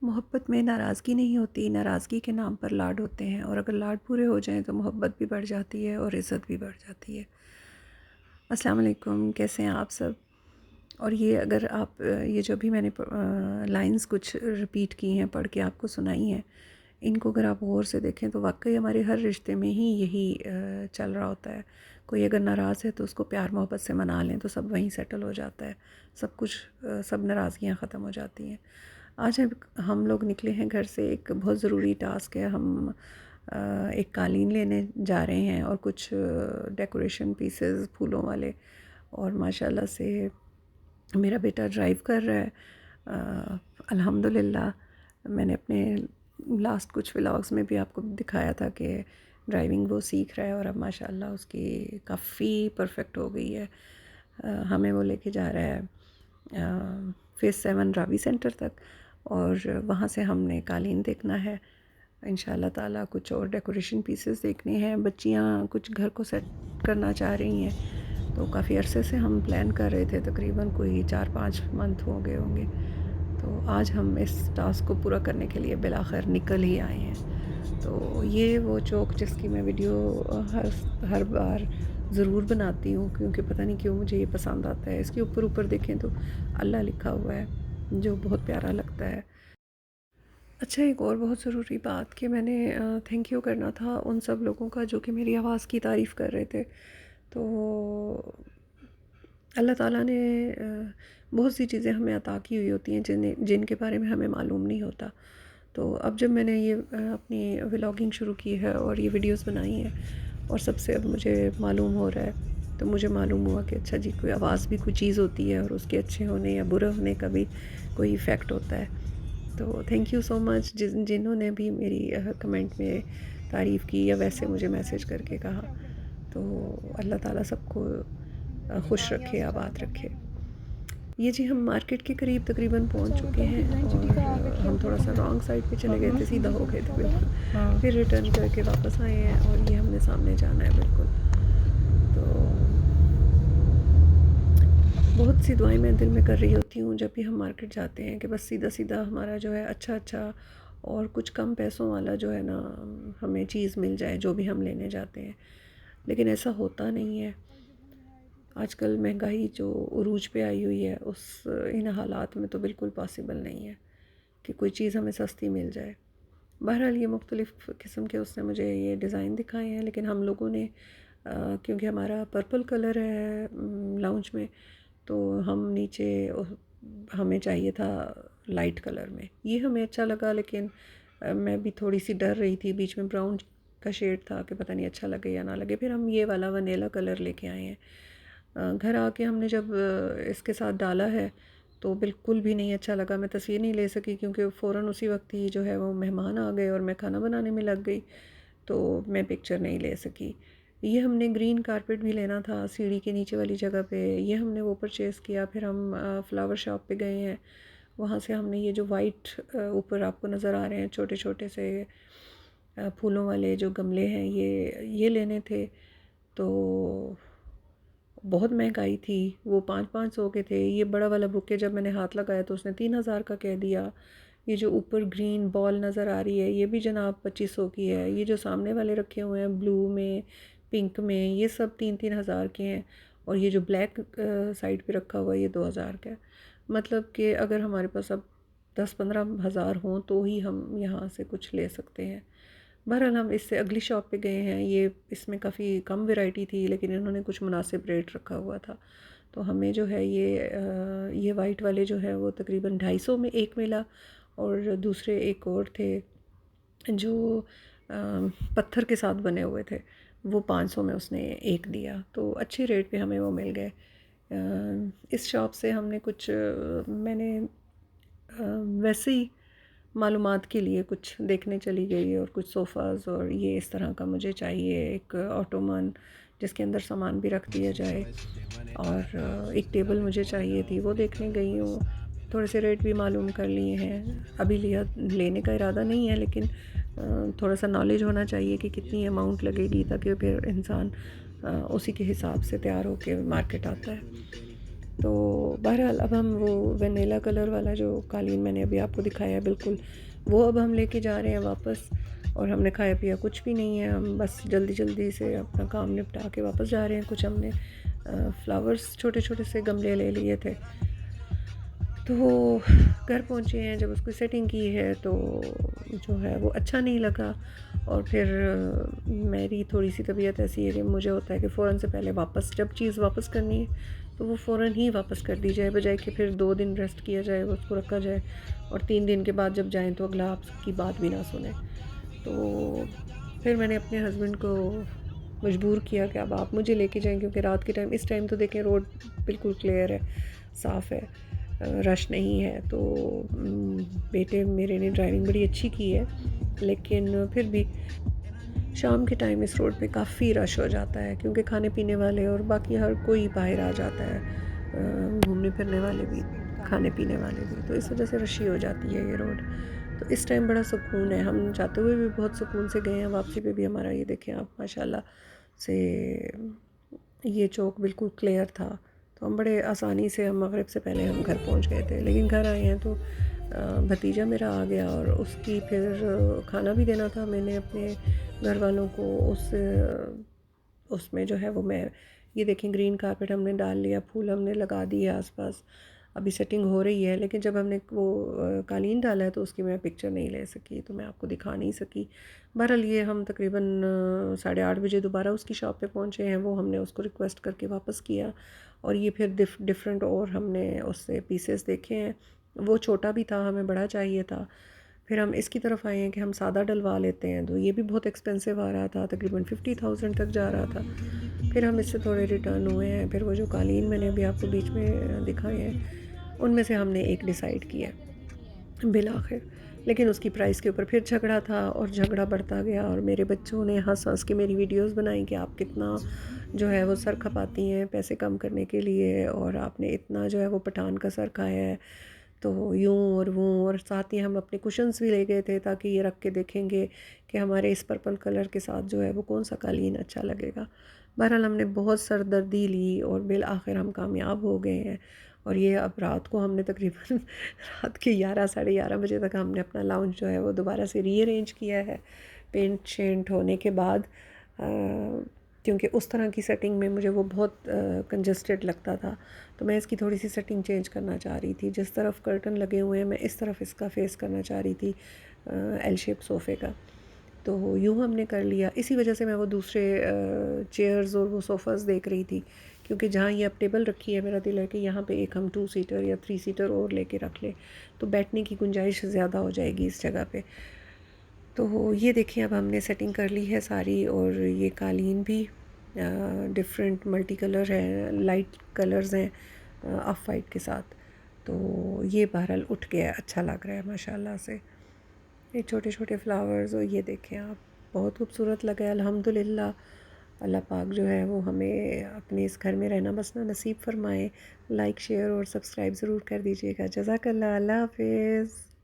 मोहब्बत में नाराज़गी नहीं होती, नाराज़गी के नाम पर लाड होते हैं और अगर लाड पूरे हो जाएँ तो मोहब्बत भी बढ़ जाती है और इज़्ज़त भी बढ़ जाती है। अस्सलाम वालेकुम, कैसे हैं आप सब? और ये अगर आप ये जो भी मैंने लाइन्स कुछ रिपीट की हैं, पढ़ के आपको सुनाई हैं, इनको अगर आप गौर से देखें तो वाक़ई हमारे हर रिश्ते में ही यही चल रहा होता है। कोई अगर नाराज़ है तो उसको प्यार मोहब्बत से मना लें तो सब वहीं सेटल हो जाता है। सब कुछ सब नाराज़गियाँ ख़त्म हो जाती हैं। आज हम लोग निकले हैं घर से, एक बहुत ज़रूरी टास्क है। हम एक कालीन लेने जा रहे हैं और कुछ डेकोरेशन पीसेस फूलों वाले, और माशाल्लाह से मेरा बेटा ड्राइव कर रहा है। अल्हम्दुलिल्लाह मैंने अपने लास्ट कुछ व्लॉग्स में भी आपको दिखाया था कि ड्राइविंग वो सीख रहा है और अब माशाल्लाह उसकी काफ़ी परफेक्ट हो गई है। हमें वो लेके जा रहा है फ़ेज़ 7 रावी सेंटर तक, और वहाँ से हमने कालीन देखना है इंशाल्लाह ताला। कुछ और डेकोरेशन पीसेस देखने हैं। बच्चियाँ कुछ घर को सेट करना चाह रही हैं, तो काफ़ी अरसे से हम प्लान कर रहे थे, तकरीबन कोई 4-5 मंथ हो गए होंगे। तो आज हम इस टास्क को पूरा करने के लिए बिलाखिर निकल ही आए हैं। तो ये वो चौक जिसकी मैं वीडियो हर हर बार ज़रूर बनाती हूँ, क्योंकि पता नहीं क्यों मुझे ये पसंद आता है। इसके ऊपर ऊपर देखें तो अल्लाह लिखा हुआ है, जो बहुत प्यारा लगता है। अच्छा, एक और बहुत ज़रूरी बात कि मैंने थैंक यू करना था उन सब लोगों का जो कि मेरी आवाज़ की तारीफ़ कर रहे थे। तो अल्लाह ताला ने बहुत सी चीज़ें हमें अता की हुई होती हैं जिनके बारे में हमें मालूम नहीं होता। तो अब जब मैंने ये अपनी व्लॉगिंग शुरू की है और ये वीडियोस बनाई हैं और सबसे अब मुझे मालूम हो रहा है, तो मुझे मालूम हुआ कि अच्छा जी, कोई आवाज़ भी कोई चीज़ होती है और उसके अच्छे होने या बुरे होने का भी कोई इफ़ेक्ट होता है। तो थैंक यू सो मच जिन्होंने भी मेरी कमेंट में तारीफ़ की या वैसे मुझे मैसेज करके कहा। तो अल्लाह ताला सबको खुश रखे, आबाद रखे। ये जी हम मार्केट के करीब तकरीबन पहुंच चुके हैं, और हम थोड़ा सा रॉन्ग साइड पे चले गए थे, सीधा हो गए थे बिल्कुल। फिर रिटर्न करके वापस आए हैं और ये हमने सामने जाना है बिल्कुल। तो बहुत सी दुआएं मैं दिल में कर रही होती हूँ जब भी हम मार्केट जाते हैं कि बस सीधा सीधा हमारा जो है अच्छा अच्छा और कुछ कम पैसों वाला जो है ना, हमें चीज़ मिल जाए जो भी हम लेने जाते हैं। लेकिन ऐसा होता नहीं है। आजकल महंगाई जो उरूज पे आई हुई है, उस इन हालात में तो बिल्कुल पॉसिबल नहीं है कि कोई चीज़ हमें सस्ती मिल जाए। बहरहाल ये मुख्तलिफ़ किस्म के उसने मुझे ये डिज़ाइन दिखाए हैं, लेकिन हम लोगों ने क्योंकि हमारा पर्पल कलर है लाउंज में, तो हम नीचे हमें चाहिए था लाइट कलर में। ये हमें अच्छा लगा, लेकिन मैं भी थोड़ी सी डर रही थी। बीच में ब्राउन का शेड था कि पता नहीं अच्छा लगे या ना लगे। फिर हम ये वाला वनीला कलर लेके आए हैं। घर आके हमने जब इसके साथ डाला है तो बिल्कुल भी नहीं अच्छा लगा। मैं तस्वीर नहीं ले सकी क्योंकि फ़ौरन उसी वक्त ही जो है वो मेहमान आ गए और मैं खाना बनाने में लग गई, तो मैं पिक्चर नहीं ले सकी। ये हमने ग्रीन कारपेट भी लेना था सीढ़ी के नीचे वाली जगह पे, ये हमने वो परचेज़ किया। फिर हम फ्लावर शॉप पे गए हैं, वहाँ से हमने ये जो वाइट ऊपर आपको नज़र आ रहे हैं छोटे छोटे से फूलों वाले जो गमले हैं, ये लेने थे। तो बहुत महंगाई थी, वो 5-5 सौ के थे। ये बड़ा वाला बुके जब मैंने हाथ लगाया तो उसने 3,000 का कह दिया। ये जो ऊपर ग्रीन बॉल नज़र आ रही है ये भी जनाब 2500 की है। ये जो सामने वाले रखे हुए हैं ब्लू में, पिंक में, ये सब 3-3 हज़ार के हैं। और ये जो ब्लैक साइड पे रखा हुआ है ये 2,000 का है। मतलब कि अगर हमारे पास अब 10-15 हज़ार हों तो ही हम यहाँ से कुछ ले सकते हैं। बहरहाल हम इससे अगली शॉप पे गए हैं। ये इसमें काफ़ी कम वैरायटी थी, लेकिन इन्होंने कुछ मुनासिब रेट रखा हुआ था। तो हमें जो है ये वाइट वाले जो है वो तकरीबन 250 में एक मिला, और दूसरे एक और थे जो पत्थर के साथ बने हुए थे, वो 500 में उसने एक दिया। तो अच्छे रेट पे हमें वो मिल गए। इस शॉप से हमने कुछ मैंने वैसे ही मालूमात के लिए कुछ देखने चली गई, और कुछ सोफ़ाज़, और ये इस तरह का मुझे चाहिए एक ऑटोमन जिसके अंदर सामान भी रख दिया जाए, और एक टेबल मुझे चाहिए थी, वो देखने गई हूँ। थोड़े से रेट भी मालूम कर लिए हैं। अभी लिया लेने का इरादा नहीं है, लेकिन थोड़ा सा नॉलेज होना चाहिए कि कितनी अमाउंट लगेगी, ताकि फिर इंसान उसी के हिसाब से तैयार होकर मार्केट आता है। तो बहरहाल अब हम वो वनीला कलर वाला जो कालीन मैंने अभी आपको दिखाया है बिल्कुल, वो अब हम लेके जा रहे हैं वापस। और हमने खाया पिया कुछ भी नहीं है, हम बस जल्दी जल्दी से अपना काम निपटा के वापस जा रहे हैं। कुछ हमने फ्लावर्स छोटे छोटे से गमले ले लिए थे, तो वो घर पहुँचे हैं, जब उसकी सेटिंग की है तो जो है वो अच्छा नहीं लगा। और फिर मेरी थोड़ी सी तबीयत ऐसी है कि मुझे होता है कि फ़ौरन से पहले वापस, जब चीज़ वापस करनी है तो वो फ़ौरन ही वापस कर दी जाए, बजाय कि फिर 2 दिन रेस्ट किया जाए, उसको रखा जाए और 3 दिन के बाद जब जाएँ तो अगला आपकी बात भी ना सुने। तो फिर मैंने अपने हस्बैंड को मजबूर किया कि अब आप मुझे लेके जाएँ, क्योंकि रात के टाइम, इस टाइम तो देखें रोड बिल्कुल क्लियर है, साफ़ है, रश नहीं है। तो बेटे मेरे ने ड्राइविंग बड़ी अच्छी की है, लेकिन फिर भी शाम के टाइम इस रोड पे काफ़ी रश हो जाता है, क्योंकि खाने पीने वाले और बाकी हर कोई बाहर आ जाता है, घूमने फिरने वाले भी, खाने पीने वाले भी, तो इस वजह से रशी हो जाती है ये रोड। तो इस टाइम बड़ा सुकून है, हम जाते हुए भी बहुत सुकून से गए हैं, वापसी पे भी हमारा ये देखें आप माशाल्लाह से ये चौक बिल्कुल क्लियर था। तो हम बड़े आसानी से, हम मगरिब से पहले हम घर पहुंच गए थे। लेकिन घर आए हैं तो भतीजा मेरा आ गया और उसकी फिर खाना भी देना था मैंने अपने घर वालों को। उसमें जो है वो मैं, ये देखें ग्रीन कारपेट हमने डाल लिया, फूल हमने लगा दिए आसपास, अभी सेटिंग हो रही है। लेकिन जब हमने वो कालीन डाला है तो उसकी मैं पिक्चर नहीं ले सकी, तो मैं आपको दिखा नहीं सकी। बहरहाल ये हम तकरीबन 8:30 बजे दोबारा उसकी शॉप पे पहुँचे हैं, वो हमने उसको रिक्वेस्ट करके वापस किया। और ये फिर डिफरेंट और हमने उससे पीसेस देखे हैं, वो छोटा भी था, हमें बड़ा चाहिए था। फिर हम इसकी तरफ आए हैं कि हम सादा डलवा लेते हैं, तो ये भी बहुत एक्सपेंसिव आ रहा था, तकरीबन 50,000 तक जा रहा था। फिर हम इससे थोड़े रिटर्न हुए हैं। फिर वो जो कालीन मैंने अभी आपको बीच में दिखाए हैं, उनमें से हमने एक डिसाइड किया बिल आखिर। लेकिन उसकी प्राइस के ऊपर फिर झगड़ा था और झगड़ा बढ़ता गया, और मेरे बच्चों ने हंस हंस के मेरी वीडियोस बनाई कि आप कितना जो है वो सर खपाती हैं पैसे कम करने के लिए, और आपने इतना जो है वो पठान का सर खाया है। तो यूँ और वो, और साथ ही हम अपने कुशन्स भी ले गए थे ताकि ये रख के देखेंगे कि हमारे इस पर्पल कलर के साथ जो है वो कौन सा कालीन अच्छा लगेगा। बहरहाल हमने बहुत सरदर्दी ली और बिल आखिर हम कामयाब हो गए हैं। और ये अब रात को हमने तकरीबन रात के 11 साढ़े 11 बजे तक हमने अपना लाउंज जो है वो दोबारा से रीअरेंज किया है, पेंट शेंट होने के बाद। क्योंकि उस तरह की सेटिंग में मुझे वो बहुत कंजस्टेड लगता था, तो मैं इसकी थोड़ी सी सेटिंग चेंज करना चाह रही थी। जिस तरफ कर्टन लगे हुए हैं मैं इस तरफ इसका फेस करना चाह रही थी, एल शेप सोफ़े का। तो यूँ हमने कर लिया। इसी वजह से मैं वो दूसरे चेयर्स और वो सोफ़ाज़ देख रही थी, क्योंकि जहाँ ये अब टेबल रखी है, मेरा दिल है कि यहाँ पे एक हम 2 सीटर या 3 सीटर और लेके रख लें, तो बैठने की गुंजाइश ज़्यादा हो जाएगी इस जगह पे। तो ये देखिए अब हमने सेटिंग कर ली है सारी, और ये कालीन भी डिफरेंट मल्टी कलर है, लाइट कलर्स हैं ऑफ वाइट के साथ। तो ये बहरहाल उठ गया, अच्छा लग रहा है माशाल्लाह से। ये छोटे छोटे फ्लावर्स, और ये देखें आप, बहुत खूबसूरत लगा है अल्हम्दुलिल्लाह। अल्लाह पाक जो है वो हमें अपने इस घर में रहना बसना नसीब फरमाए। लाइक शेयर और सब्सक्राइब ज़रूर कर दीजिएगा। जज़ाकल्लाह, अल्लाह हाफ़िज़।